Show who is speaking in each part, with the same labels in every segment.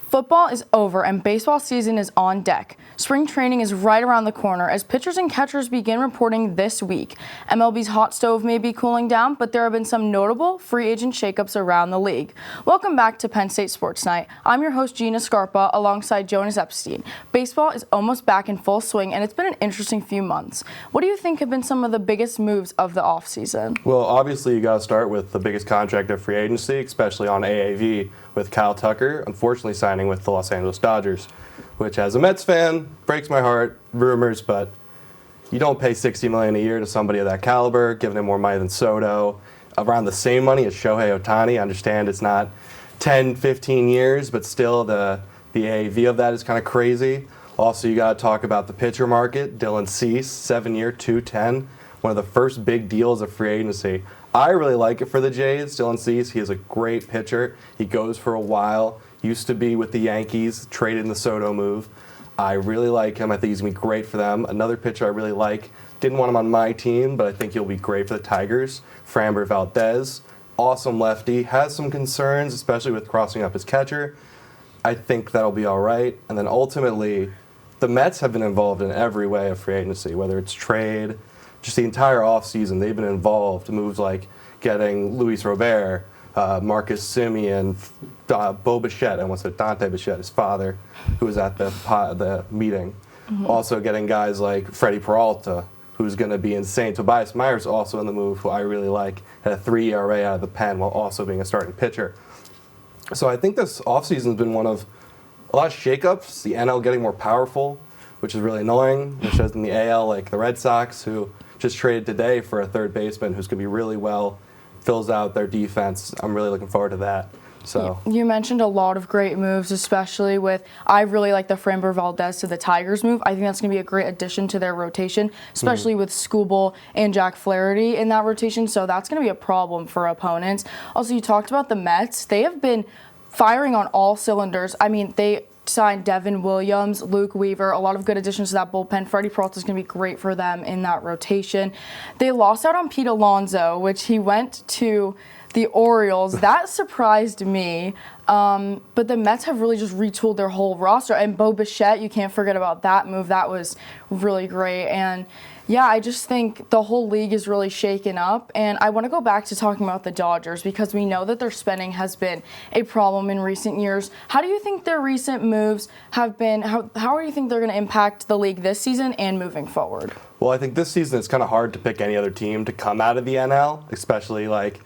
Speaker 1: Football is over and baseball season is on deck. Spring training is right around the corner as pitchers and catchers begin reporting this week. MLB's hot stove may be cooling down, but there have been some notable free agent shakeups around the league. Welcome back to Penn State Sports Night. I'm your host, Gina Scarpa, alongside Jonas Epstein. Baseball is almost back in full swing, and it's been an interesting few months. What do you think have been some of the biggest moves of the offseason?
Speaker 2: Well, obviously, you got to start with the biggest contract of free agency, especially on AAV, with Kyle Tucker, unfortunately signing with the Los Angeles Dodgers, which as a Mets fan, breaks my heart, rumors, but you don't pay $60 million a year to somebody of that caliber, giving him more money than Soto, around the same money as Shohei Ohtani. I understand it's not 10, 15 years, but still the AAV of that is kind of crazy. Also, you got to talk about the pitcher market. Dylan Cease, 7-year, $210, one of the first big deals of free agency. I really like it for the Jays. Dylan Cease, he is a great pitcher. He goes for a while. Used to be with the Yankees, traded in the Soto move. I really like him. I think he's going to be great for them. Another pitcher I really like, didn't want him on my team, but I think he'll be great for the Tigers, Framber Valdez. Awesome lefty. Has some concerns, especially with crossing up his catcher. I think that'll be all right. And then ultimately, the Mets have been involved in every way of free agency, whether it's trade, just the entire offseason, they've been involved. Moves like getting Luis Robert, Marcus Semien, Bo Bichette, I almost said Dante Bichette, his father, who was at the meeting. Mm-hmm. Also getting guys like Freddie Peralta, who's going to be insane. Tobias Myers also in the move, who I really like, had a 3 ERA out of the pen while also being a starting pitcher. So I think this offseason has been one of a lot of shakeups, the NL getting more powerful, which is really annoying, which is in the AL, like the Red Sox, who just traded today for a third baseman who's going to be really well, fills out their defense. I'm really looking forward to that. So
Speaker 1: you mentioned a lot of great moves, especially with, I really like the Framber Valdez to the Tigers move. I think that's going to be a great addition to their rotation, especially with Skubal and Jack Flaherty in that rotation. So that's going to be a problem for opponents. Also, you talked about the Mets. They have been firing on all cylinders. I mean, they signed Devin Williams, Luke Weaver, a lot of good additions to that bullpen. Freddie Peralta is going to be great for them in that rotation. They lost out on Pete Alonso, which he went to the Orioles. That surprised me. But the Mets have really just retooled their whole roster. And Bo Bichette, you can't forget about that move. That was really great. And yeah, I just think the whole league is really shaken up. And I want to go back to talking about the Dodgers because we know that their spending has been a problem in recent years. How do you think their recent moves have been? How do you think they're going to impact the league this season and moving forward?
Speaker 2: Well, I think this season it's kind of hard to pick any other team to come out of the NL, especially like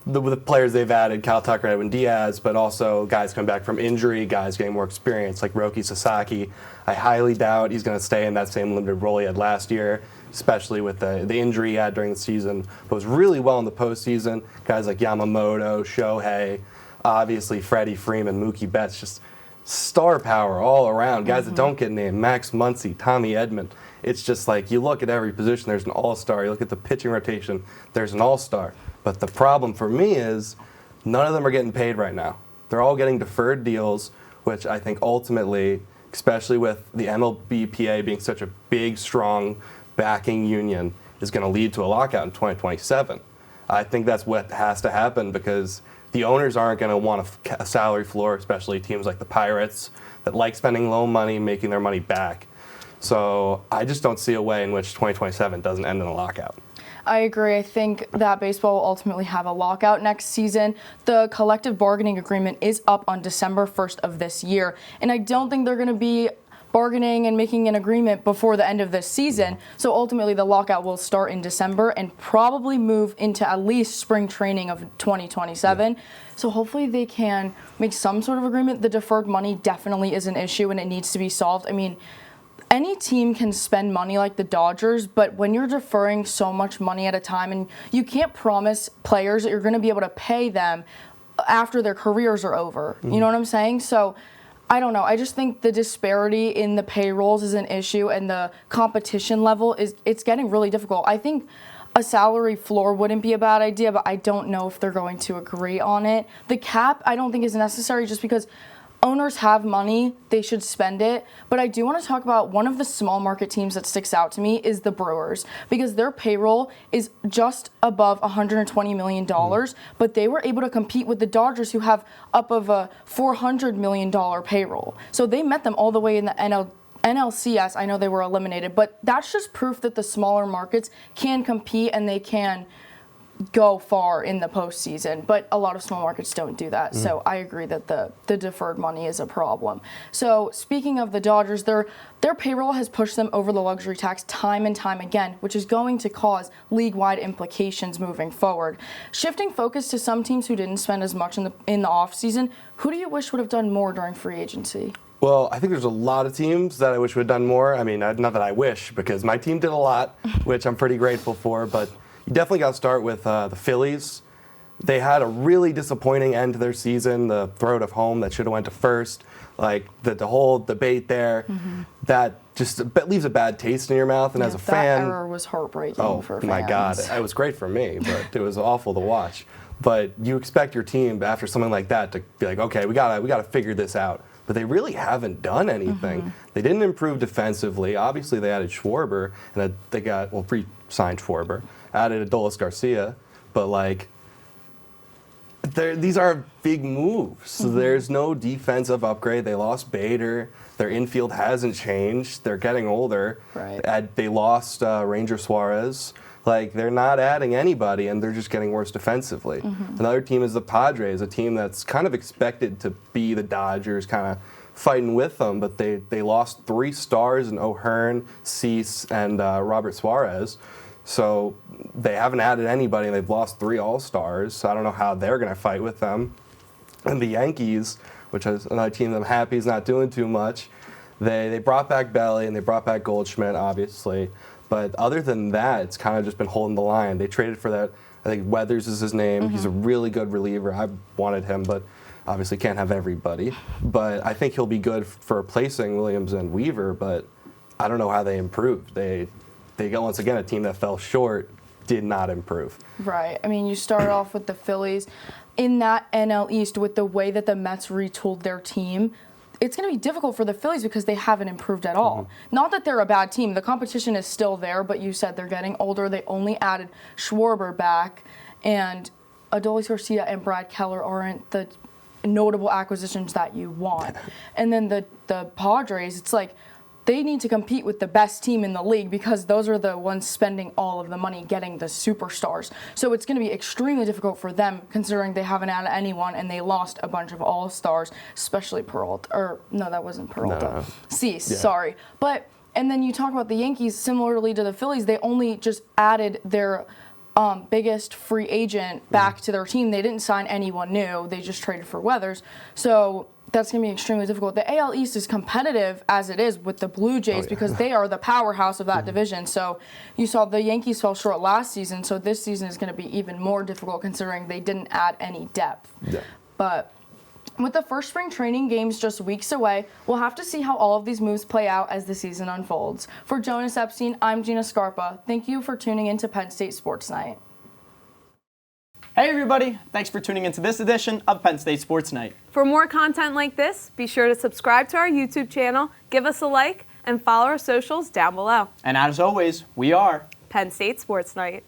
Speaker 2: the players they've added, Kyle Tucker, Edwin Diaz, but also guys coming back from injury, guys getting more experience, like Roki Sasaki. I highly doubt he's going to stay in that same limited role he had last year, especially with the injury he had during the season. But was really well in the postseason. Guys like Yamamoto, Shohei, obviously Freddie Freeman, Mookie Betts, just star power all around. Guys that don't get named, Max Muncy, Tommy Edman. It's just like you look at every position, there's an all-star. You look at the pitching rotation, there's an all-star. But the problem for me is none of them are getting paid right now. They're all getting deferred deals, which I think ultimately, especially with the MLBPA being such a big, strong backing union, is going to lead to a lockout in 2027. I think that's what has to happen because the owners aren't going to want a salary floor, especially teams like the Pirates that like spending low money, making their money back. So I just don't see a way in which 2027 doesn't end in a lockout.
Speaker 1: I agree. I think that baseball will ultimately have a lockout next season. The collective bargaining agreement is up on December 1st of this year, and I don't think they're going to be bargaining and making an agreement before the end of this season. So ultimately, the lockout will start in December and probably move into at least spring training of 2027. So hopefully they can make some sort of agreement. The deferred money definitely is an issue, and it needs to be solved. I mean, any team can spend money like the Dodgers, but when you're deferring so much money at a time and you can't promise players that you're going to be able to pay them after their careers are over. You know what I'm saying? So I don't know. I just think the disparity in the payrolls is an issue and the competition level it's getting really difficult. I think a salary floor wouldn't be a bad idea, but I don't know if they're going to agree on it. The cap I don't think is necessary just because owners have money, they should spend it. But I do want to talk about one of the small market teams that sticks out to me is the Brewers, because their payroll is just above $120 million, but they were able to compete with the Dodgers, who have up of a $400 million payroll. So they met them all the way in the NLCS. I know they were eliminated, but that's just proof that the smaller markets can compete and they can go far in the postseason, but a lot of small markets don't do that. So I agree that the deferred money is a problem. So speaking of the Dodgers, their payroll has pushed them over the luxury tax time and time again, which is going to cause league-wide implications moving forward. Shifting focus to some teams who didn't spend as much in the offseason, who do you wish would have done more during free agency?
Speaker 2: Well, I think there's a lot of teams that I wish would have done more. I mean, not that I wish, because my team did a lot, which I'm pretty grateful for, but you definitely got to start with the Phillies. They had a really disappointing end to their season. The throw to home that should have went to first, like the whole debate there, that just leaves a bad taste in your mouth. And as a fan,
Speaker 1: that error was heartbreaking for fans.
Speaker 2: Oh my God, it was great for me, but it was awful to watch. But you expect your team after something like that to be like, okay, we gotta figure this out. But they really haven't done anything. They didn't improve defensively. Obviously, they added Schwarber, and they re-signed Schwarber, added Adolis Garcia, but like, these are big moves. There's no defensive upgrade. They lost Bader. Their infield hasn't changed. They're getting older.
Speaker 1: Right.
Speaker 2: They lost Ranger Suarez. Like, they're not adding anybody, and they're just getting worse defensively. Another team is the Padres, a team that's kind of expected to be the Dodgers, kind of fighting with them, but they lost 3 stars in O'Hearn, Cease, and Robert Suarez. So they haven't added anybody, and they've lost 3 All-Stars. So I don't know how they're going to fight with them. And the Yankees, which is another team that I'm happy is not doing too much, they brought back Belly, and they brought back Goldschmidt, obviously. But other than that, it's kind of just been holding the line. They traded for that, I think Weathers is his name. He's a really good reliever. I wanted him, but obviously can't have everybody. But I think he'll be good for replacing Williams and Weaver, but I don't know how they improved. They got, once again, a team that fell short, did not improve.
Speaker 1: Right. I mean, you start off with the Phillies. In that NL East, with the way that the Mets retooled their team, it's going to be difficult for the Phillies because they haven't improved at all. Not that they're a bad team. The competition is still there, but you said they're getting older. They only added Schwarber back, and Adolis Garcia and Brad Keller aren't the notable acquisitions that you want. And then the Padres, it's like they need to compete with the best team in the league because those are the ones spending all of the money getting the superstars. So it's going to be extremely difficult for them considering they haven't added anyone and they lost a bunch of all-stars, especially Peralta. Or, no, that wasn't Peralta.
Speaker 2: No.
Speaker 1: Cease,
Speaker 2: Yeah.
Speaker 1: sorry. But, and then you talk about the Yankees, similarly to the Phillies, they only just added their biggest free agent back to their team. They didn't sign anyone new. They just traded for Weathers. So that's going to be extremely difficult. The AL East is competitive as it is with the Blue Jays because they are the powerhouse of that division. So you saw the Yankees fell short last season, so this season is going to be even more difficult considering they didn't add any depth.
Speaker 2: Yeah.
Speaker 1: But with the first spring training games just weeks away, we'll have to see how all of these moves play out as the season unfolds. For Jonas Epstein, I'm Gina Scarpa. Thank you for tuning in to Penn State Sports Night.
Speaker 3: Hey everybody, thanks for tuning into this edition of Penn State Sports Night.
Speaker 4: For more content like this, be sure to subscribe to our YouTube channel, give us a like, and follow our socials down below.
Speaker 3: And as always, we are
Speaker 4: Penn State Sports Night.